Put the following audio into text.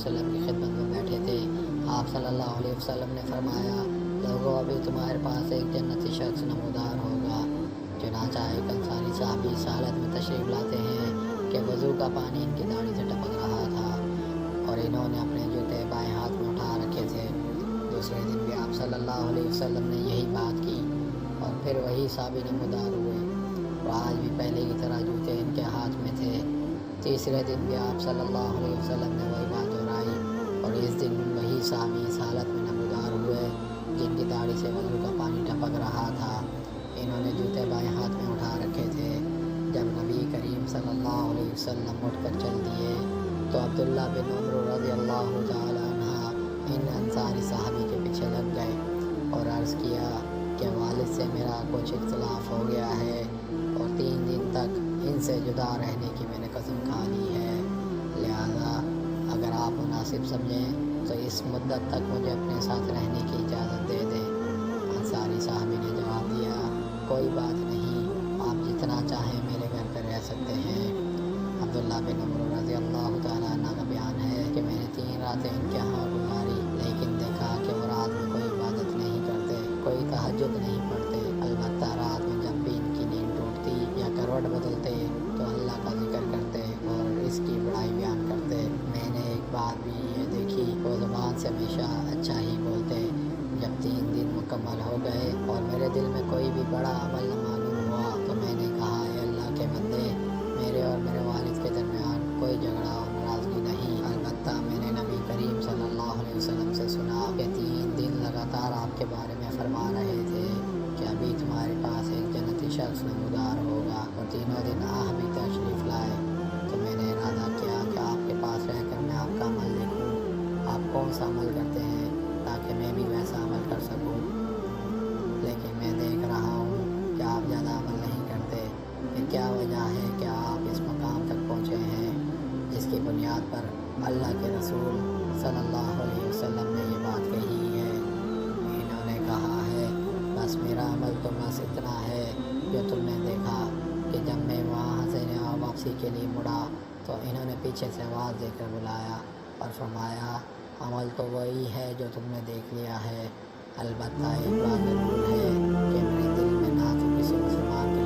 وسلم کی خدمت میں بیٹھے تھے۔ آپ صلی اللہ علیہ وسلم نے فرمایا، لوگوں ابھی تمہارے پاس ایک جنتی شخص نمودار ہوگا۔ چنانچہ ایک انصاری صحابی اس حالت میں تشریف لاتے ہیں کہ وضو کا پانی ان کی داڑھی سے ٹپک رہا تھا اور انہوں نے اپنے جوتے بائیں ہاتھ میں اٹھا رکھے تھے۔ دوسرے دن بھی آپ صلی اللہ علیہ وسلم نے یہی بات کی اور پھر وہی صحابی نمودار ہوئے اور آج بھی پہلے کی طرح جوتے ان کے ہاتھ میں تھے۔ تیسرے دن بھی آپ صلی اللہ علیہ وسلم نے وہی بات دہرائی اور اس دن وہی صحابی اس حالت میں نمودار ہوئے جن کی داڑھی سے وضو کا پانی ٹپک رہا تھا۔ انہوں نے جوتے بائیں ہاتھ میں اٹھا رکھے تھے۔ جب نبی کریم صلی اللہ علیہ وسلم اٹھ کر چل دیے تو عبداللہ بن عمر رضی اللہ تعالی عنہ ان انصاری صحابی کے پیچھے لگ گئے اور عرض کیا کہ والد سے میرا کچھ اختلاف ہو گیا ہے اور 3 دن تک ان سے جدا رہنے کی میں نے قسم کھا لی ہے، لہذا اگر آپ مناسب سمجھیں تو اس مدت تک مجھے اپنے ساتھ رہنے کی اجازت دے دیں۔ انصاری صحابی نے جواب دیا، کوئی بات نہیں، آپ جتنا چاہیں میرے گھر پہ رہ سکتے ہیں۔ عبداللہ بن عمر رضی اللہ تعالیٰ عنہ کا بیان ہے کہ میں نے 3 راتیں ان کے ہاں گزاری، لیکن دیکھا کہ وہ رات میں کوئی عبادت نہیں کرتے، کوئی تہجد نہیں پڑھتے، البتہ رات میں جب بھی ان کی نیند ٹوٹتی یا کروٹ بدلتے تو اللہ کا ذکر کرتے اور اس کی بڑائی بیان کرتے۔ میں نے ایک بات بھی یہ دیکھی، وہ زبان سے ہمیشہ اچھا ہی بولتے۔ جب 3 دن مکمل ہو گئے اور میرے دل میں کوئی بھی بڑا عمل نہ معلوم ہوا تو میں نے کہا، اے اللہ کے بندے، میرے اور میرے والد کے درمیان کوئی جھگڑا اور ناراضگی نہیں، البتہ میں نے نبی کریم صلی اللہ علیہ وسلم سے سنا کہ 3 دن لگاتار آپ کے بارے میں فرما رہے تھے کہ ابھی تمہارے پاس ایک جنتی شخص نمودار ہوگا، اور تینوں دن بھی تشریف لائے، تو میں نے ارادہ کیا کہ آپ کے پاس رہ کر میں آپ کا عمل دیکھوں، آپ کون سا عمل کرتے ہیں تاکہ میں بھی ویسا عمل کر سکوں، لیکن میں دیکھ رہا ہوں کہ آپ زیادہ عمل نہیں کرتے۔ یہ کیا وجہ ہے کہ آپ اس مقام تک پہنچے ہیں جس کی بنیاد پر اللہ کے رسول صلی اللہ علیہ وسلم نے یہ بات کہی ہے؟ انہوں نے کہا ہے، بس میرا عمل تو بس اتنا ہے جو تم نے دیکھا کہ جب میں وہاں سے واپسی کے لیے مڑا تو انہوں نے پیچھے سے آواز دے کر بلایا اور فرمایا، عمل تو وہی ہے جو تم نے دیکھ لیا ہے، البتہ ایک بات ضرور ہے کہ میرے دل میں نہ تو کسی مسلمان کے